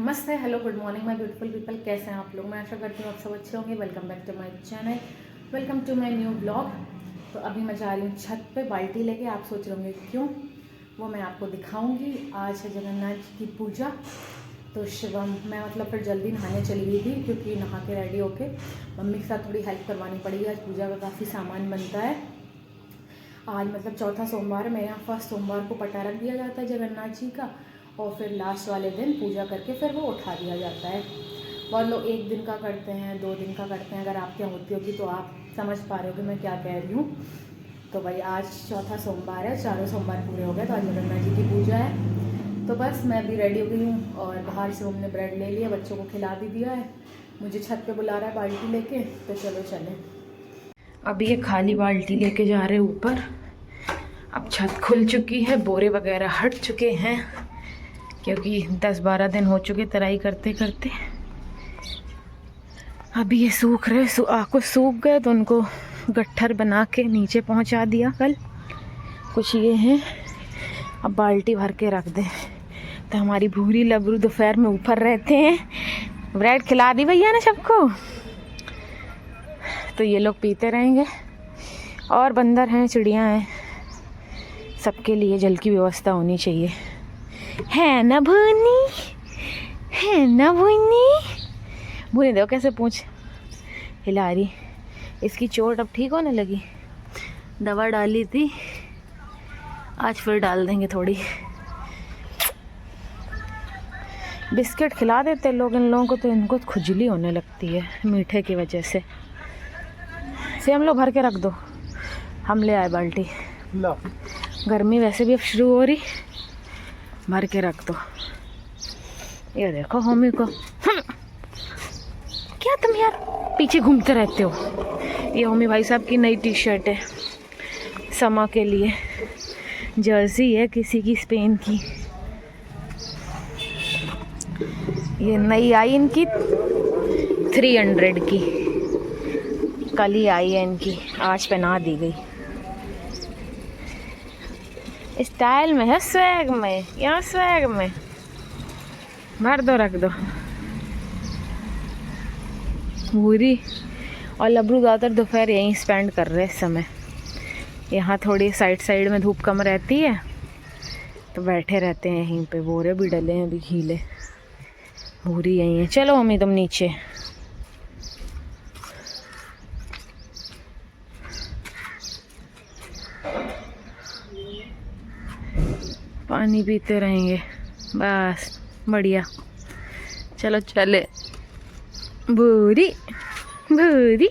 नमस्ते, hello, good morning my beautiful people. कैसे हैं आप लोग? मैं आशा करती हूँ आप सब अच्छे होंगे। Welcome back to my channel, welcome to my new blog. तो अभी मैं जा रही हूँ छत पे बाल्टी लेके। आप सोच रहे होंगे क्यों, वो मैं आपको दिखाऊंगी। आज है जगन्नाथ जी की पूजा, तो शिवम मैं फिर जल्दी नहाने चली गई थी क्योंकि नहा के रेडी होके मम्मी के साथ थोड़ी हेल्प करवानी पड़ेगी। आज पूजा का काफ़ी सामान बनता है। आज चौथा सोमवार है। मेरे यहाँ फर्स्ट सोमवार को पटा रख दिया जाता है जगन्नाथ जी का, और फिर लास्ट वाले दिन पूजा करके फिर वो उठा दिया जाता है। बहुत लोग 1 दिन का करते हैं, 2 दिन का करते हैं। अगर आपके यहाँ होती होगी तो आप समझ पा रहे हो कि मैं क्या कह रही हूँ। तो भाई आज चौथा सोमवार है, चारों सोमवार पूरे हो गए, तो आज जगन्नाथ जी की पूजा है। तो बस मैं भी रेडी हो गई हूँ और बाहर से हमने ब्रेड ले लिया, बच्चों को खिला भी दिया है। मुझे छत पे बुला रहा है बाल्टी लेके, तो चलो चलें। अभी ये खाली बाल्टी लेके जा रहे हैं ऊपर। अब छत खुल चुकी है, बोरे वगैरह हट चुके हैं क्योंकि 10-12 दिन हो चुके तराई करते करते। अभी ये सूख रहे, कुछ सूख गए तो उनको गट्ठर बना के नीचे पहुंचा दिया कल। कुछ ये हैं, अब बाल्टी भर के रख दे। तो हमारी भूरी लबरू दोपहर में ऊपर रहते हैं। ब्रेड खिला दी भैया ने सबको, तो ये लोग पीते रहेंगे। और बंदर हैं, चिड़िया हैं, सबके लिए जल की व्यवस्था होनी चाहिए, है ना भूनी? है ना भूनी? भूनी देखो कैसे पूछ हिला रही। इसकी चोट अब ठीक होने लगी, दवा डाली थी, आज फिर डाल देंगे थोड़ी। बिस्किट खिला देते लोग इन लोगों को, तो इनको खुजली होने लगती है मीठे की वजह से। हम लोग भर के रख दो, हम ले आए बाल्टी। गर्मी वैसे भी अब शुरू हो रही, भर के रख दो। ये देखो होमी को, क्या तुम यार पीछे घूमते रहते हो। ये होमी भाई साहब की नई टी-शर्ट है, समा के लिए। जर्सी है किसी की, स्पेन की। ये नई आई इनकी 300 की, कल ही आई है इनकी, आज पहना दी गई। स्टाइल में है, स्वैग में, यहाँ स्वैग में। भर दो, रख दो। भूरी और लबरू ज़्यादातर दोपहर यहीं स्पेंड कर रहे इस समय। यहाँ थोड़ी साइड में धूप कम रहती है तो बैठे रहते हैं यहीं पे। बोरे भी डले हैं अभी गीले। भूरी यहीं है। चलो मम्मी तुम नीचे। पानी पीते रहेंगे बस, बढ़िया। चलो चले। भूरी भूरी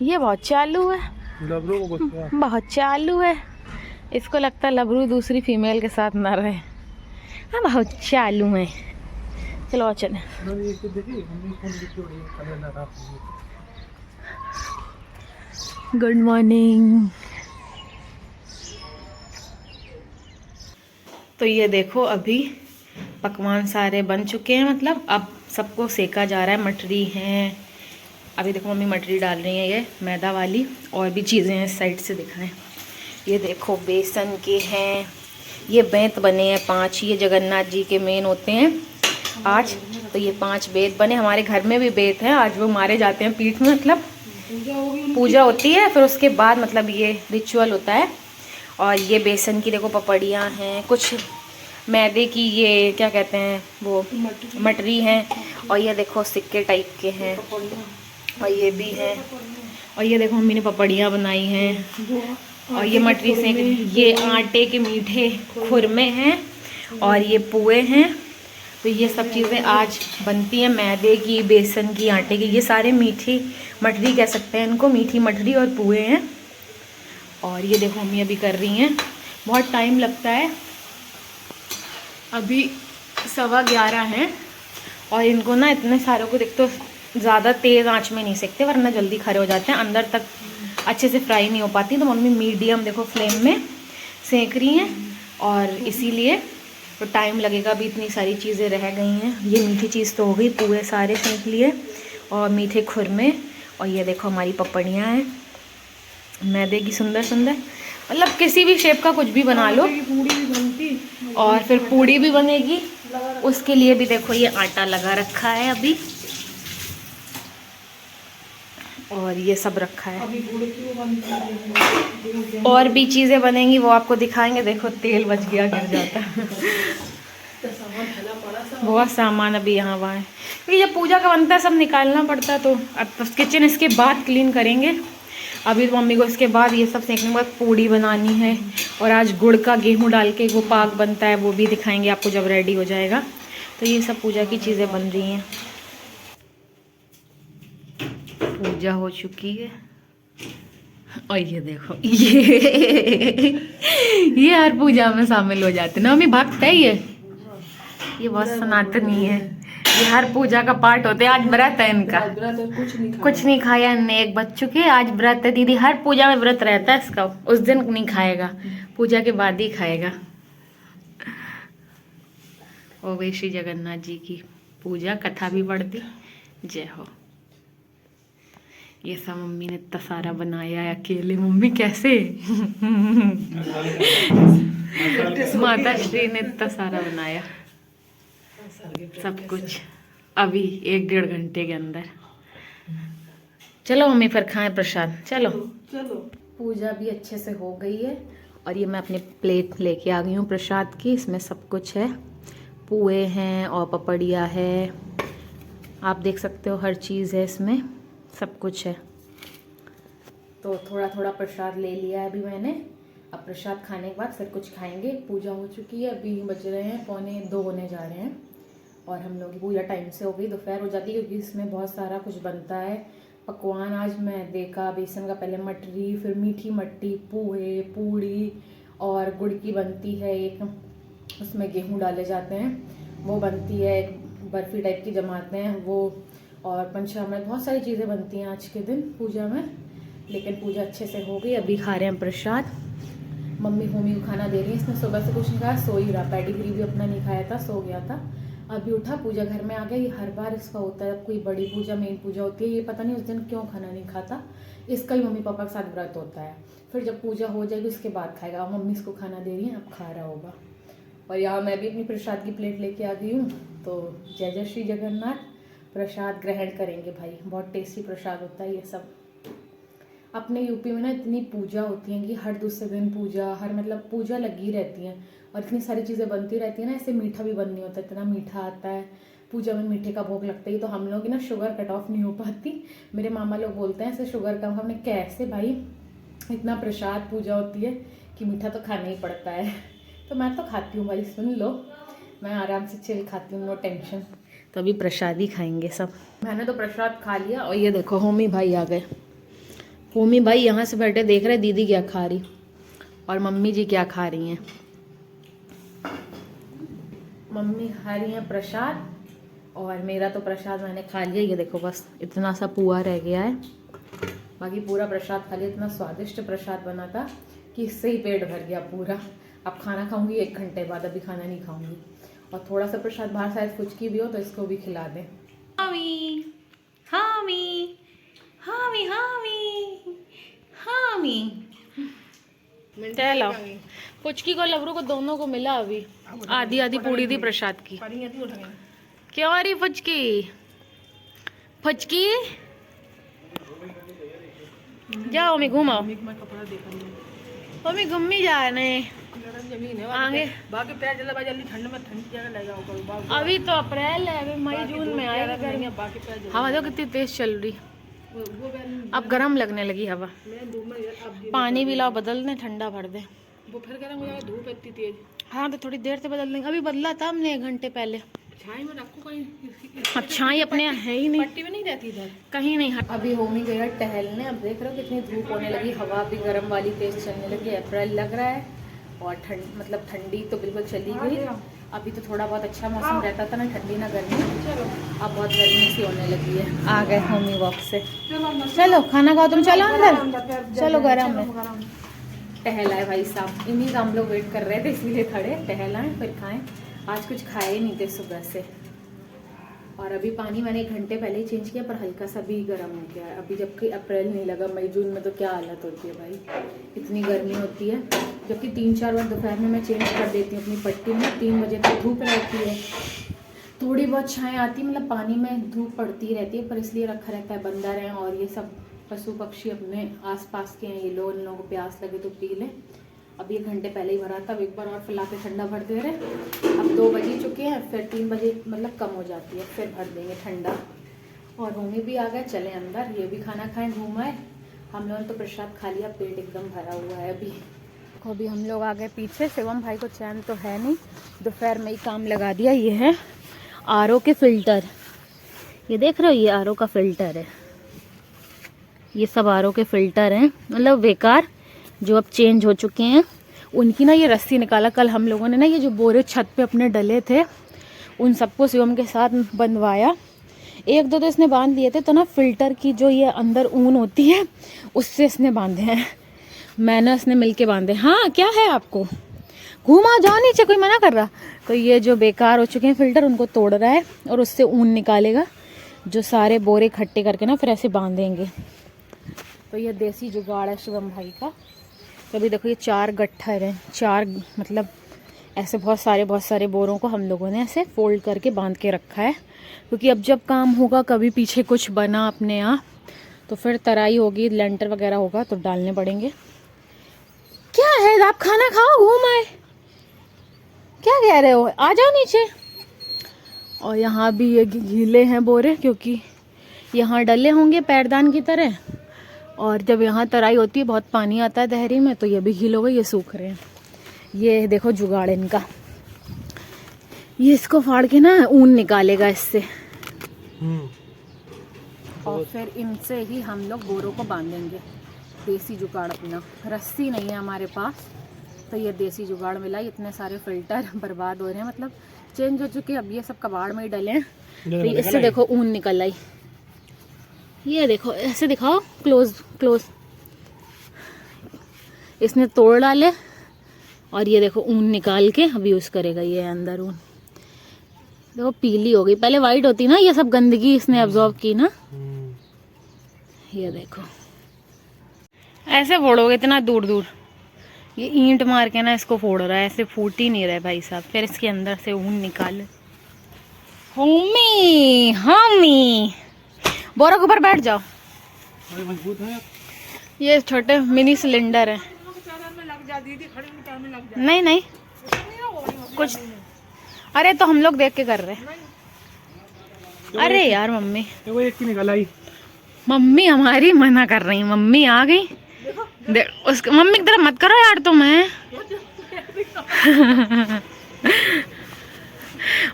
ये बहुत चालू है, लबरू को बहुत चालू है। इसको लगता है लबरू दूसरी फीमेल के साथ ना रहे। हाँ बहुत चालू है। चलो चले। Good morning. तो ये देखो अभी पकवान सारे बन चुके हैं, अब सबको सेका जा रहा है। मटरी हैं, अभी देखो मम्मी मटरी डाल रही है, ये मैदा वाली। और भी चीज़ें हैं, साइड से दिखाएं। ये देखो बेसन के हैं, ये बेंत बने हैं 5। ये जगन्नाथ जी के मेन होते हैं आज, तो ये 5 बेंत बने। हमारे घर में भी बेंत हैं, आज वो मारे जाते हैं पीठ में, पूजा होती है, फिर उसके बाद ये रिचुअल होता है। और ये बेसन की देखो पपड़ियाँ हैं, कुछ मैदे की, ये क्या कहते हैं वो मटरी हैं। और ये देखो सिक्के टाइप के हैं, और ये भी हैं। और ये देखो मम्मी ने पपड़ियाँ बनाई हैं, और ये मटरी से। ये आटे के मीठे खुरमे हैं, और ये पुए हैं। तो ये सब चीज़ें आज बनती हैं, मैदे की, बेसन की, आटे की। ये सारे मीठी मटरी कह सकते हैं इनको, मीठी मटरी और पुए हैं। और ये देखो मम्मी अभी कर रही हैं, बहुत टाइम लगता है। अभी 11:15 हैं, और इनको ना इतने सारों को देख तो ज़्यादा तेज़ आंच में नहीं सेकते, वरना जल्दी खरे हो जाते हैं, अंदर तक अच्छे से फ्राई नहीं हो पाती। तो मम्मी मीडियम देखो फ्लेम में सेक रही हैं, और इसीलिए तो टाइम लगेगा। अभी इतनी सारी चीज़ें रह गई हैं। ये मीठी चीज़ तो हो गई, पूरे सारे सेक लिए, और मीठे खुरमे। और ये देखो हमारी पपड़ियाँ हैं मैदे की, सुंदर सुंदर। मतलब किसी भी शेप का कुछ भी बना लो। पूड़ी भी बनती और फिर पूड़ी भी बनेगी। उसके लिए भी देखो ये आटा लगा रखा है अभी, और ये सब रखा है। अभी गुड़ की वो बनती है। और भी चीज़ें बनेंगी, वो आपको दिखाएंगे। देखो तेल बच गया, गिर जाता है। बहुत सामान अभी यहाँ वहाँ है, क्योंकि जब पूजा का बनता है सब निकालना पड़ता है। तो अब किचन इसके बाद क्लीन करेंगे। अभी तो मम्मी को इसके बाद ये सब सेकने के बाद पूड़ी बनानी है। और आज गुड़ का गेहूँ डाल के वो पाक बनता है, वो भी दिखाएंगे आपको जब रेडी हो जाएगा। तो ये सब पूजा की चीज़ें बन रही हैं। पूजा हो चुकी है और ये देखो ये हर पूजा में शामिल हो जाते ना। मम्मी भक्त है ये बहुत सनातनी है। ये हर पूजा का पार्ट होते हैं। आज व्रत है इनका, कुछ नहीं खाया इनने, 1 बज चुके। आज व्रत है दीदी, हर पूजा में व्रत रहता है इसका। उस दिन नहीं खाएगा, पूजा के बाद ही खाएगा। ओ वे श्री जगन्नाथ जी की पूजा कथा भी पढ़ती। जय हो। ये सब मम्मी ने इतना सारा बनाया है अकेले। मम्मी कैसे माता श्री ने इतना सारा बनाया सब कुछ अभी 1-1.5 घंटे के अंदर। चलो मम्मी फिर खाएं प्रसाद। चलो चलो। पूजा भी अच्छे से हो गई है और ये मैं अपनी प्लेट लेके आ गई हूँ प्रसाद की। इसमें सब कुछ है, पुए हैं और पपड़िया है, आप देख सकते हो हर चीज़ है इसमें, सब कुछ है। तो थोड़ा थोड़ा प्रसाद ले लिया है अभी मैंने। अब प्रसाद खाने के बाद फिर कुछ खाएंगे। पूजा हो चुकी है, अभी बज रहे हैं 1:45 होने जा रहे हैं। और हम लोग की पूजा टाइम से हो गई, दोपहर हो जाती है, क्योंकि इसमें बहुत सारा कुछ बनता है पकवान। आज मैदे का, बेसन का, पहले मटरी, फिर मीठी मट्टी, पोहे, पूड़ी और गुड़ की बनती है एक, उसमें गेहूँ डाले जाते हैं, वो बनती है। एक बर्फ़ी टाइप की जमाते हैं वो, और पंचामृत, बहुत सारी चीज़ें बनती हैं आज के दिन पूजा में। लेकिन पूजा अच्छे से हो गई। अभी खा रहे हैं प्रसाद। मम्मी होमी को खाना दे रही है। इसने सुबह से कुछ नहीं खाया, सो ही रहा। पेडिग्री भी अपना नहीं खाया था, सो गया था। अभी उठा, पूजा घर में आ गया। ये हर बार इसका होता है, कोई बड़ी पूजा, मेन पूजा होती है, ये पता नहीं उस दिन क्यों खाना नहीं खाता। इसका ही मम्मी पापा के साथ व्रत होता है। फिर जब पूजा हो जाएगी उसके बाद खाएगा। अब मम्मी इसको खाना दे रही है, अब खा रहा होगा। और यहाँ मैं भी अपनी प्रसाद की प्लेट लेके आ गई हूँ। तो जय जय श्री जगन्नाथ। प्रसाद ग्रहण करेंगे भाई, बहुत टेस्टी प्रसाद होता है ये सब। अपने यूपी में ना इतनी पूजा होती है कि हर दूसरे दिन पूजा, हर मतलब पूजा लगी रहती है और इतनी सारी चीज़ें बनती रहती है ना। ऐसे मीठा भी बन नहीं होता, इतना मीठा आता है पूजा में, मीठे का भोग लगता है। तो हम लोग की ना शुगर कट ऑफ नहीं हो पाती। मेरे मामा लोग बोलते हैं ऐसे शुगर कम, हमने कैसे भाई, इतना प्रसाद पूजा होती है कि मीठा तो खाना ही पड़ता है। तो मैं तो खाती हूँ भाई, सुन लो, मैं आराम से चिल खाती हूँ, नो टेंशन। तो अभी प्रसाद ही खाएंगे सब। मैंने तो प्रसाद खा लिया। और ये देखो होमी भाई आ गए। होमी भाई यहाँ से बैठे देख रहे दीदी क्या खा रही और मम्मी जी क्या खा रही हैं। मम्मी खा रही हैं प्रसाद और मेरा तो प्रसाद मैंने खा लिया। ये देखो बस इतना सा पुआ रह गया है, बाकी पूरा प्रसाद खा लिया। इतना स्वादिष्ट प्रसाद बना था कि इससे ही पेट भर गया पूरा। अब खाना खाऊंगी 1 घंटे बाद, अभी खाना नहीं खाऊंगी। और थोड़ा सा प्रसाद बाहर शायद फुचकी भी हो तो इसको भी खिला दें। हामी हामी हामी हामी हामी चलो, फुचकी को लबरू को दोनों को मिला अभी। आधी आधी पूड़ी थी प्रसाद की। क्यों आ रही फुचकी? फुचकी जाओ मम्मी घुमाओ। मम्मी घूमी जा रहे आगे। बाकी पैर जल्दी भाई, जल्दी ठंड में ठंडी जगह ले जाओ। अभी तो अप्रैल है, अभी मई जून में आएगा गर्मी। हवा तो कितनी तेज चल रही, अब गर्म लगने लगी हवा। पानी भी लाओ, बदल दें, ठंडा भर दें। वो फिर गर्म हो जाएगा, धूप इतनी तेज। हाँ तो थोड़ी देर से बदल देंगे। अभी बदला था हमने 1 घंटे पहले। छाई में रखो कहीं। अब छाई अपने यहाँ है ही नहीं, पट्टी में नहीं रहती इधर कहीं नहीं। अभी होमी गया टहलने। अब देख रहे हो कितनी धूप होने लगी, हवा भी गर्म वाली तेज चलने लगी। अप्रैल लग रहा है और ठंड मतलब ठंडी तो बिल्कुल चली गई। अभी तो थोड़ा बहुत अच्छा मौसम रहता था ना, ठंडी ना गर्मी। अब बहुत गर्मी सी होने लगी है। आ गए होमी वॉक से। चलो खाना खाओ, तुम चलो अंदर, चलो गरम है। टहलाए भाई साहब, इन्हीं का हम लोग वेट कर रहे थे, इसीलिए खड़े टहलाएं फिर खाएं। आज कुछ खाए ही नहीं थे सुबह से। और अभी पानी मैंने 1 घंटे पहले ही चेंज किया, पर हल्का सा भी गर्म हो गया है अभी, जबकि अप्रैल नहीं लगा, मई जून में तो क्या हालत होती है भाई, इतनी गर्मी होती है। जबकि 3-4 बार दोपहर में मैं चेंज कर देती हूँ अपनी पट्टी में, 3 बजे तक धूप रहती है, थोड़ी बहुत छाएँ आती, मतलब पानी में धूप पड़ती रहती है, पर इसलिए रखा रहता है बंदर हैं और ये सब पशु पक्षी अपने आसपास के हैं, ये लोग, इन लोगों को प्यास लगे तो पी ले। अभी 1 घंटे पहले ही भरा था, अब एक बार और फैला के ठंडा भर दे रहे। अब 2 बज ही चुके हैं, फिर 3 बजे मतलब कम हो जाती है, फिर भर देंगे ठंडा। और होमी भी आ गए, चले अंदर, ये भी खाना खाएं, घूमाए। हम लोगों ने तो प्रसाद खा लिया, पेट एकदम भरा हुआ है अभी। अभी हम लोग आ गए पीछे, शिवम भाई को चैन तो है नहीं, दोपहर में ही काम लगा दिया। ये है आरओ के फिल्टर, ये देख रहे हो, ये आरओ का फिल्टर है, ये सब आरओ के फिल्टर हैं, मतलब बेकार जो अब चेंज हो चुके हैं उनकी ना ये रस्सी निकाला। कल हम लोगों ने ना ये जो बोरे छत पे अपने डले थे उन सबको शिवम के साथ बंधवाया, 1-2 तो इसने बांध लिए थे, तो ना फिल्टर की जो ये अंदर ऊन होती है उससे इसने बांधे हैं, मैंने इसने मिलके बांधे। हाँ क्या है आपको, घूमा जाओ नीचे, कोई मना कर रहा। तो ये जो बेकार हो चुके हैं फिल्टर उनको तोड़ रहा है और उससे ऊन निकालेगा, जो सारे बोरे इकट्ठे करके ना फिर ऐसे बांधेंगे। तो ये देसी जुगाड़ है शिवम भाई का। तो अभी देखो ये 4 गट्ठर हैं, 4 मतलब ऐसे बहुत सारे बोरों को हम लोगों ने ऐसे फोल्ड करके बांध के रखा है, क्योंकि अब जब काम होगा, कभी पीछे कुछ बना अपने यहाँ तो फिर तराई होगी, लेंटर वगैरह होगा तो डालने पड़ेंगे। क्या है, आप खाना खाओ, घूम आए, क्या कह रहे हो, आ जाओ नीचे। और यहाँ भी ये गीले हैं बोरे, क्योंकि यहाँ डले होंगे पैरदान की तरह, और जब यहाँ तराई होती है बहुत पानी आता है दहरी में, तो ये भी गीले हो गए, ये सूख रहे हैं। ये देखो जुगाड़ इनका, ये इसको फाड़ के ना ऊन निकालेगा इससे, और फिर इनसे ही हम लोग बोरों को बांधेंगे। देसी जुगाड़ अपना, रस्सी नहीं है हमारे पास, तो ये देसी जुगाड़ मिला। इतने सारे फिल्टर बर्बाद हो रहे हैं, मतलब चेंज हो चुके हैं, अब ये सब कबाड़ में ही डले हैं। तो इससे देखो ऊन निकल आई, ये देखो ऐसे दिखाओ, क्लोज इसने तोड़ डाले, और ये देखो ऊन निकाल के अब यूज़ करेगा। ये अंदर ऊन देखो पीली हो गई, पहले वाइट होती ना, ये सब गंदगी इसने अब्जॉर्ब की ना। ये देखो ऐसे फोड़ोगे इतना दूर दूर, ये ईंट मार के ना इसको फोड़ रहा है, ऐसे फूट ही नहीं रहा है भाई साहब। फिर इसके अंदर से ऊन निकाले। होमी बोरा के ऊपर बैठ जाओ, मजबूत है। ये छोटे मिनी सिलेंडर है। नहीं कुछ, अरे तो हम लोग देख के कर रहे हैं। अरे यार मम्मी, वो एक की निकल आई, मम्मी हमारी मना कर रही, मम्मी आ गई। उसको मम्मी की तरफ मत करो यार तुम, है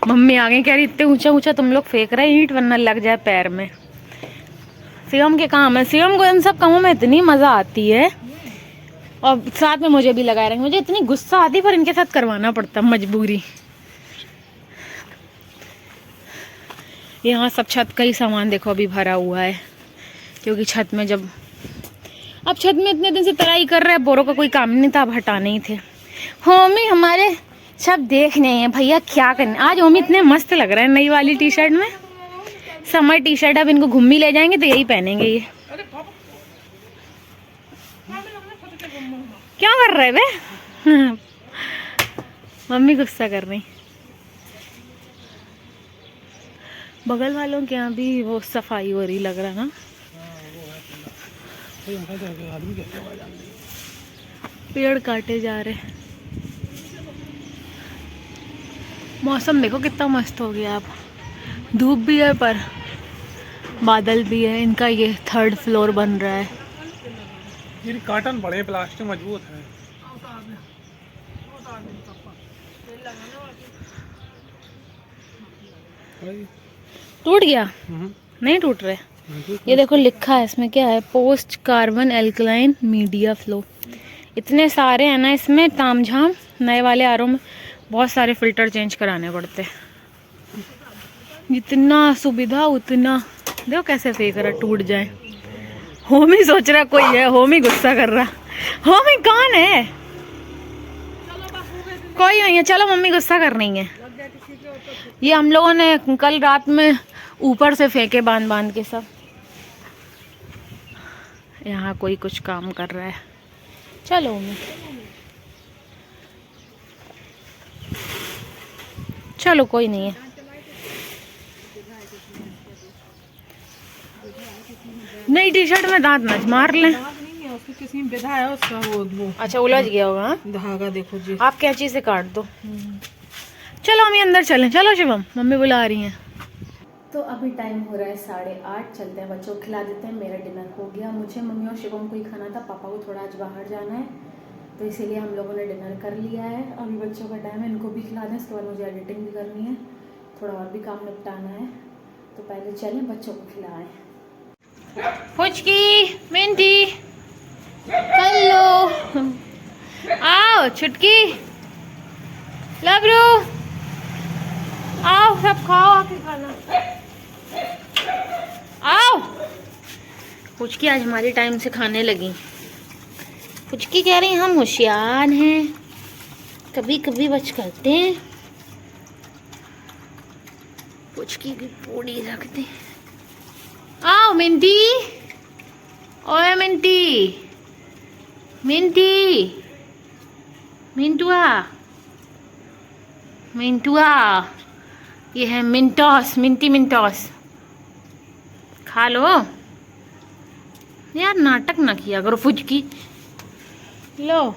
मम्मी आ गई, कह रही इतने ऊंचा ऊंचा तुम लोग फेंक रहे ईंट, वरना लग जाए पैर में। शिवम के काम है, शिवम को इन सब कामों में इतनी मजा आती है, और साथ में मुझे भी लगाए रहेंगे। मुझे इतनी गुस्सा आती, पर इनके साथ करवाना पड़ता, मजबूरी। यहाँ सब छत का ही सामान देखो अभी भरा हुआ है, क्योंकि छत में जब अब छत में इतने दिन से तराई कर रहे हैं, बोरों का कोई काम नहीं था, अब हटाने ही थे। होमी हमारे सब देख रहे हैं भैया क्या करने। आज होमी इतने मस्त लग रहा है नई वाली टी शर्ट में, समर टी शर्ट। अब इनको घूमी ले जाएंगे तो यही पहनेंगे। ये क्या कर रहे बे मम्मी गुस्सा कर रही। बगल वालों के यहाँ भी वो सफाई हो रही लग रहा ना, पेड़ काटे जा रहे। मौसम देखो कितना मस्त हो गया। अब धूप भी है पर बादल भी है। इनका ये 3rd फ्लोर बन रहा है। ये काटन पड़े, प्लास्टिक मजबूत है। टूट गया? नहीं टूट रहे। ये देखो लिखा है इसमें, क्या है, post carbon alkaline media flow. इतने सारे हैं ना इसमें तामझाम। नए वाले आरओ में बहुत सारे फिल्टर चेंज कराने पड़ते। जितना सुविधा उतना, देखो कैसे फेंक रहा, टूट जाए। होमी सोच रहा कोई है, होमी गुस्सा कर रहा। होमी कौन है? कोई नहीं है, चलो मम्मी गुस्सा कर रही है। ये हम लोगों ने कल रात में ऊपर से फेंके बांध बांध के सब। यहाँ कोई कुछ काम कर रहा है। चलो मैं चलो कोई नहीं है। नई टी शर्ट में दांत न मार लें। किसी में विधा है उसका वो अच्छा उलझ गया होगा। हाँ? धागा देखो जी। आप कैंची से काट दो। चलो हम अंदर चलें। चलो शिवम, मम्मी बुला रही हैं। तो अभी टाइम हो रहा है 8:30। चलते हैं, बच्चों को खिला देते हैं। मेरा डिनर हो गया। मुझे, मम्मी और शिवम को ही खाना था। पापा को थोड़ा आज बाहर जाना है, तो इसीलिए हम लोगों ने डिनर कर लिया है। अभी बच्चों का टाइम है, इनको भी खिला दें। उसके बाद मुझे एडिटिंग भी करनी है, थोड़ा और भी काम निपटाना है। तो पहले चलें बच्चों को खिलाएं। पुचकी, मिंटी, कल्लू, आओ छुटकी, लबरू, आओ सब खाओ आके खाना। आओ। पुचकी आज हमारी टाइम से खाने लगी। पुचकी कह रही हम होशियार हैं, कभी कभी बच करते हैं। पुचकी की पूड़ी रख दे। आओ मिंटी, ओए मिंटी, मिंटी, मिंटुआ, मिंटुआ, ये है मिंटॉस, मिंटी मिंटॉस। खा लो यार, नाटक ना किया करो। फुचकी लो,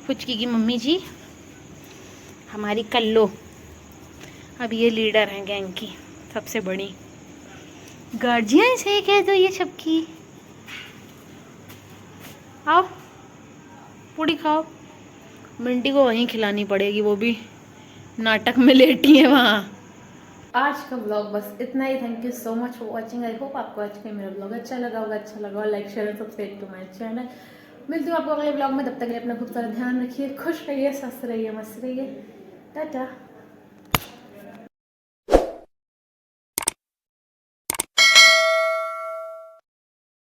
फुचकी की मम्मी जी हमारी कल्लो। अब ये लीडर हैं गैंग की, सबसे बड़ी गार्जियन से कह दो ये सबकी। आओ पूड़ी खाओ। मिंटी को वहीं खिलानी पड़ेगी, वो भी नाटक में लेटी है वहाँ। आज का ब्लॉग बस इतना ही। Thank you so much for watching. I hope आपको आज का मेरा ब्लॉग अच्छा लगा होगा। Like share and subscribe to my channel. मिलती हूँ आपको अगले ब्लॉग में। तब तक के लिए अपना खूब सारा ध्यान रखिए, खुश रहिए, स्वस्थ रहिए, मस्त रहिए। टाटा।